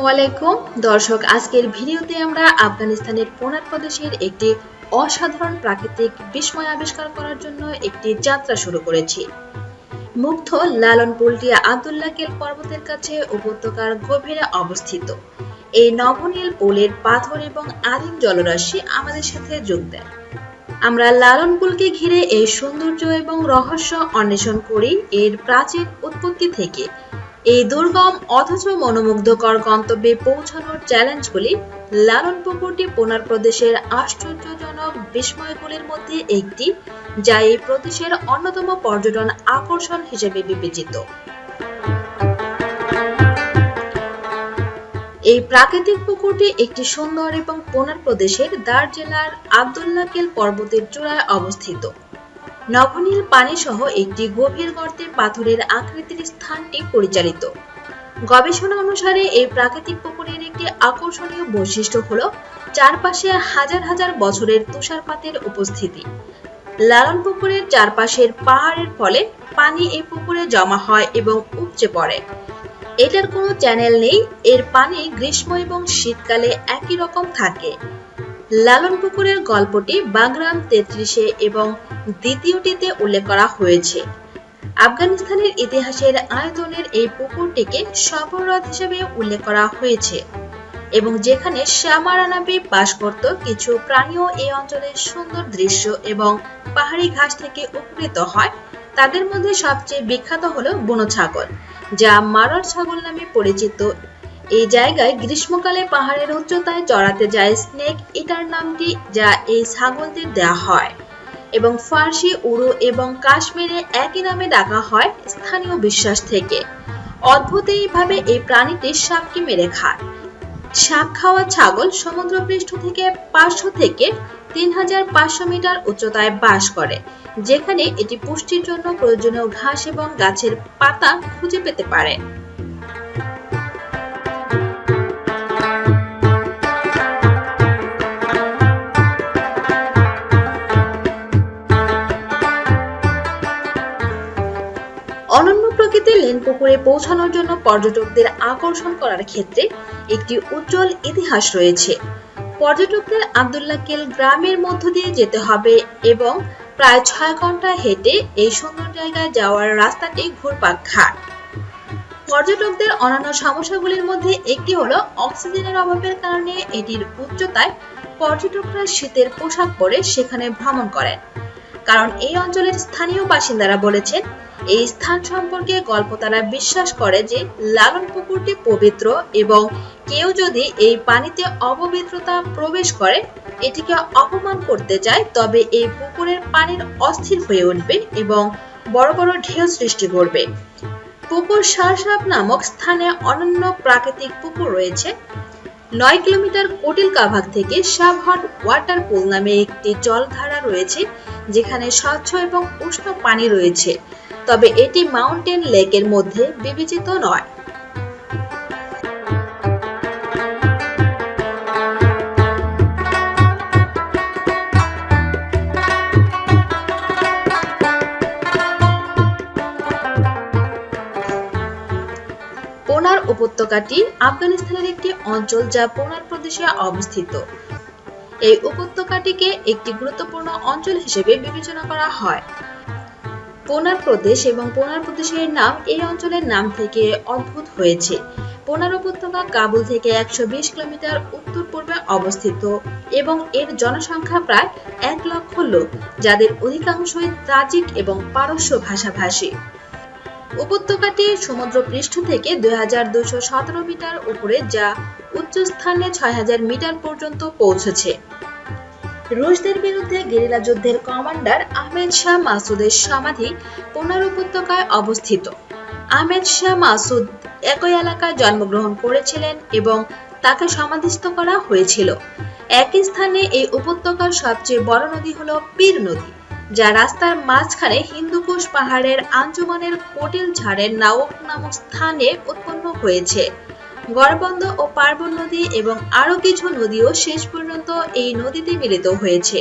আসসালামু আলাইকুম দর্শক, আজকের ভিডিওতে আমরা আফগানিস্তানের পোনার প্রদেশের একটি অসাধারণ প্রাকৃতিক বিস্ময় আবিষ্কার করার জন্য একটি যাত্রা শুরু করেছি। মুগ্ধ লালন পুলটিয়া আব্দুল্লাহ কেল পর্বতের কাছে উপত্যকার গভীরে অবস্থিত এই নবনীল পোলের পাথর এবং আদিম জলরাশি আমাদের সাথে যোগ দেয়। আমরা লালন পুলকে ঘিরে এই সৌন্দর্য এবং রহস্য অন্বেষণ করি এর প্রাচীন উৎপত্তি থেকে এই দুর্গম অথচ মনোমুগ্ধকর গন্তব্যে পৌঁছানোর চ্যালেঞ্জগুলি। লালন পুকুরটি পোনার প্রদেশের আশ্চর্যজনক বিস্ময়গুলির মধ্যে একটি, যা এই প্রদেশের অন্যতম পর্যটন আকর্ষণ হিসেবে বিবেচিত। এই প্রাকৃতিক পুকুরটি একটি সুন্দর এবং পোনার প্রদেশের দার জেলার আব্দুল্লাহ কেল পর্বতের চূড়ায় অবস্থিত। নবনীল পানি সহ একটি গভীর গর্তে পাথরের আকৃতির স্থানটি পরিচালিত। গবেষণা অনুসারে এই প্রাকৃতিক পুকুরের একটি আকর্ষণীয় বৈশিষ্ট্য হলো চারপাশে হাজার হাজার বছরের তুষারপাতের উপস্থিতি। লালন পুকুরের চারপাশের পাহাড়ের ফলে পানি এই পুকুরে জমা হয় এবং উপচে পড়ে। এটার কোনো চ্যানেল নেই, এর পানি গ্রীষ্ম এবং শীতকালে একই রকম থাকে। লালন পুকুরের গল্পটি বাগরাম 33 এবং দ্বিতীয়টিতে উল্লেখ করা হয়েছে। আফগানিস্তানের ইতিহাসের আয়তনের এই পুকুরটিকে সবরহ্রদ হিসেবে উল্লেখ করা হয়েছে এবং যেখানে শামারানাবি বাস করত কিছু প্রাণীও এই অঞ্চলের সুন্দর দৃশ্য এবং পাহাড়ি ঘাস থেকে উপকৃত হয়। তাদের মধ্যে সবচেয়ে বিখ্যাত হলো বুনো ছাগল, যা মারার ছাগল নামে পরিচিত। এই জায়গায় গ্রীষ্মকালে পাহাড়ের উচ্চতায় চড়াতে যায় স্নেক ইটার নামটি, যা এই ছাগলদের দেওয়া হয় এবং ফার্সি, উরু এবং কাশ্মীরে একই নামে ডাকা হয় স্থানীয় বিশ্বাস থেকে। অদ্ভুত এইভাবে এই প্রাণীটি সাপকে মেরে খায়। সাপ খাওয়া ছাগল সমুদ্রপৃষ্ঠ থেকে 500 থেকে 3500 মিটার উচ্চতায় বাস করে, যেখানে এটি পুষ্টির জন্য প্রয়োজনীয় ঘাস এবং গাছের পাতা খুঁজে পেতে পারে। অনন্য প্রকৃতির লেন পুকুরে পৌঁছানোর জন্য পর্যটকদের আকর্ষণ করার ক্ষেত্রে একটি উজ্জ্বল ইতিহাস রয়েছে। পর্যটকদের আব্দুল্লাহ কেল গ্রামের মধ্য দিয়ে যেতে হবে এবং প্রায় 6 ঘন্টা হেঁটে এই সুন্দর জায়গায় যাওয়ার রাস্তাটি ঘুরপাক খায়। পর্যটকদের অন্যান্য সমস্যাগুলির মধ্যে একটি হলো অক্সিজেনের অভাবের কারণে এটির উচ্চতায় পর্যটকরা শীতের পোশাক পরে সেখানে ভ্রমণ করেন, কারণ এই অঞ্চলের স্থানীয় বাসিন্দারা বলেছেন এই স্থান সম্পর্কে গল্প। তারা বিশ্বাস করে যে লালন পুকুরটি পবিত্র এবং কেউ যদি এই পানিতে অপবিত্রতা প্রবেশ করে, এটিকে অপমান করতে চায়, তবে এই পুকুরের পানির অস্থির হয়ে উঠবে এবং বড় বড় ঢেউ সৃষ্টি করবে। পুকুর সারসাপ নামক স্থানে অনন্য প্রাকৃতিক পুকুর রয়েছে। 9 কিলোমিটার কোটিল কাভাগ থেকে শাবহট ওয়াটার পুল নামে একটি জলধারা রয়েছে, যেখানে স্বচ্ছ এবং উষ্ণ পানি রয়েছে, তবে এটি মাউন্টেন লেকের মধ্যে বিবেচিত নয়। পোনার উপত্যকাটি আফগানিস্তানের একটি অঞ্চল যা পোনার প্রদেশে অবস্থিত। এই উপত্যকাটিকে একটি গুরুত্বপূর্ণ অঞ্চল হিসেবে বিবেচনা করা হয়। পোনার প্রদেশ এবং পোনার প্রদেশের নাম এই অঞ্চলের নাম থেকে উদ্ভূত হয়েছে। পোনার উপত্যকা কাবুল থেকে 120 কিলোমিটার উত্তর পূর্বে অবস্থিত এবং এর জনসংখ্যা প্রায় 1 লক্ষ লোক, যাদের অধিকাংশই তাজিক এবং পারস্য ভাষাভাষী। উপত্যকাটি সমুদ্র পৃষ্ঠ থেকে 2217 মিটার উপরে, যা উচ্চ স্থানে 6000 মিটার পর্যন্ত পৌঁছেছে। রুশদের বিরুদ্ধে গেরিলা যুদ্ধের কমান্ডার আহমেদ শাহ মাসুদের সমাধি পোনার উপত্যকায় অবস্থিত। আহমেদ শাহ মাসুদ একই এলাকায় জন্মগ্রহণ করেছিলেন এবং তাকে সমাধিস্থ করা হয়েছিল। একই স্থানে এই উপত্যকার সবচেয়ে বড় নদী হলো পীর নদী, যা রাস্তার মাঝখানে হিন্দুকুশ পাহাড়ের আঞ্জুমানের কোটিল ঝাড়ের নাওক নামক স্থানে উৎপন্ন হয়েছে। গড়বন্ধ ও পার্বণ নদী এবং আরো কিছু নদীও শেষ পর্যন্ত এই নদীতে মিলিত হয়েছে।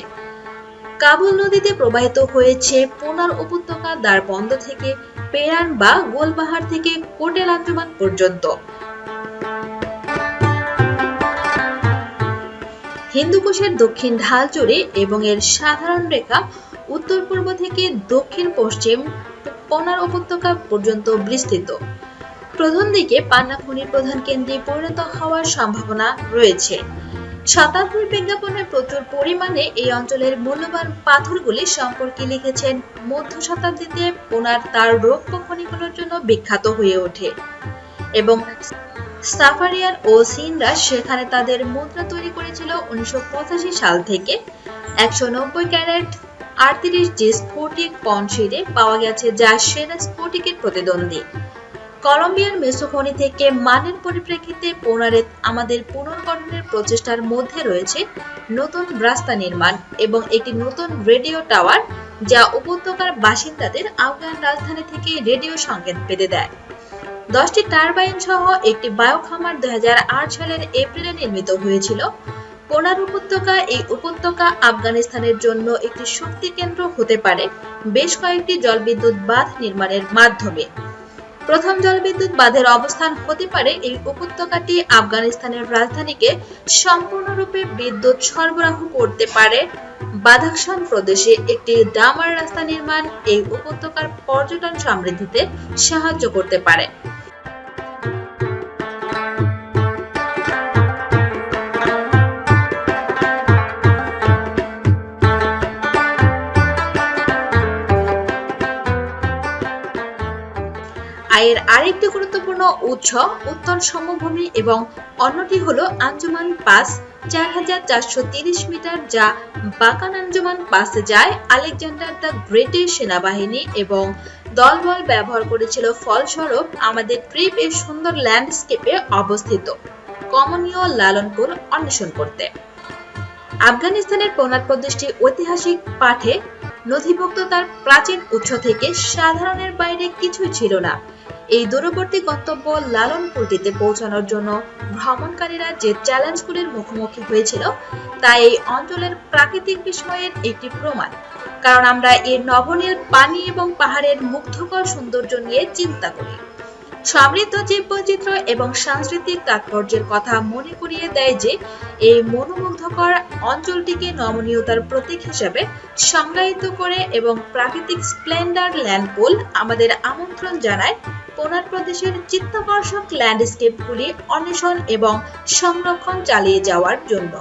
কাবুল নদীতে প্রবাহিত হয়েছে পোনার উপত্যকা দ্বারবন্ধ থেকে পেরান বা গোলবাহার থেকে কোটেল আঞ্জুমান পর্যন্ত। হিন্দুকুশের দক্ষিণ ঢাল জুড়ে এবং এর সাধারণ রেখা উত্তর পূর্ব থেকে দক্ষিণ পশ্চিম পনার উপত্যকা পর্যন্ত বিস্তৃত। প্রথম দিকে পান্না খনির প্রধান কেন্দ্রে পরিণত হওয়ার সম্ভাবনা রয়েছে। শতাব্দীর বিজ্ঞাপনে প্রচুর পরিমাণে এই অঞ্চলের মূল্যবান পাথরগুলি সম্পর্কে লিখেছেন। মধ্য শতাব্দীতে পোনার তার রৌপ্য খনিগুলোর জন্য বিখ্যাত হয়ে ওঠে এবং সাফারিয়ান ও সিনরা সেখানে তাদের মুদ্রা তৈরি করেছিল। 1985 সাল থেকে 190 ক্যারেট 38G স্ফটিক পনশিরে পাওয়া গেছে, যা সেরা স্ফটিকের প্রতিদ্বন্দ্বী। কলম্বিয়ার মেসো খনি থেকে মানের পরিপ্রেক্ষিতে পোনারে আমাদের পুনর্গঠনের প্রচেষ্টার মধ্যে রয়েছে নতুন রাস্তা নির্মাণ এবং একটি নতুন রেডিও টাওয়ার, যা উপত্যকার বাসিন্দাদের আফগান রাজধানী থেকে রেডিও সংকেত পেতে দেয়। 10টি টারবাইন সহ একটি বায়োখামার 2008 সালের এপ্রিলে নির্মিত হয়েছিল। পোনার উপত্যকা এই উপত্যকা আফগানিস্তানের জন্য একটি শক্তি কেন্দ্র হতে পারে বেশ কয়েকটি জলবিদ্যুৎ বাঁধ নির্মাণের মাধ্যমে। প্রথম জলবিদ্যুৎ বাঁধের অবস্থান হতে পারে এই উপত্যকাটি আফগানিস্তানের রাজধানীকে সম্পূর্ণরূপে বিদ্যুৎ সরবরাহ করতে পারে। বাদাখশান প্রদেশে একটি ডামার রাস্তা নির্মাণ এই উপত্যকার পর্যটন সমৃদ্ধিতে সাহায্য করতে পারে। আয়ের আরেকটি গুরুত্বপূর্ণ উৎস উত্তর সমভূমি এবং অন্যটি হলো আঞ্জুমান পাস 4430 মিটার, যা বাকান আঞ্জুমান পাসে যায়। আলেকজান্ডার দ্য গ্রেটের সেনাবাহিনী এবং দলবল ব্যবহার করেছিল, ফলস্বরূপ আমাদের ট্রিপ এই সুন্দর ল্যান্ডস্কেপে অবস্থিত কমনীয় লালনপুর অন্বেষণ করতে। আফগানিস্তানের পোনার প্রদেশটি ঐতিহাসিক পাঠে নথিভুক্ত তার প্রাচীন উৎস থেকে সাধারণের বাইরে কিছুই ছিল না। এই দূরবর্তী গন্তব্য লালনপুরটিতে পৌঁছানোর জন্য ভ্রমণকারীরা যে চ্যালেঞ্জগুলির মুখোমুখি হয়েছিল তা এই অঞ্চলের প্রাকৃতিক বিস্ময়ের একটি প্রমাণ, কারণ আমরা এর নবনীল পানি এবং পাহাড়ের মুগ্ধকর সৌন্দর্য নিয়ে চিন্তা করি। সমৃদ্ধ জীববৈচিত্র্য এবং সাংস্কৃতিক তাৎপর্যের কথা মনে করিয়ে দেয় যে এই মনোমুগ্ধকর অঞ্চলটিকে নমনীয়তার প্রতীক হিসেবে সংজ্ঞায়িত করে এবং প্রাকৃতিক স্প্লেন্ডার ল্যান্ডপুল আমাদের আমন্ত্রণ জানায় পোনার প্রদেশের চিত্তাকর্ষক ল্যান্ডস্কেপগুলি অন্বেষণ এবং সংরক্ষণ চালিয়ে যাওয়ার জন্য।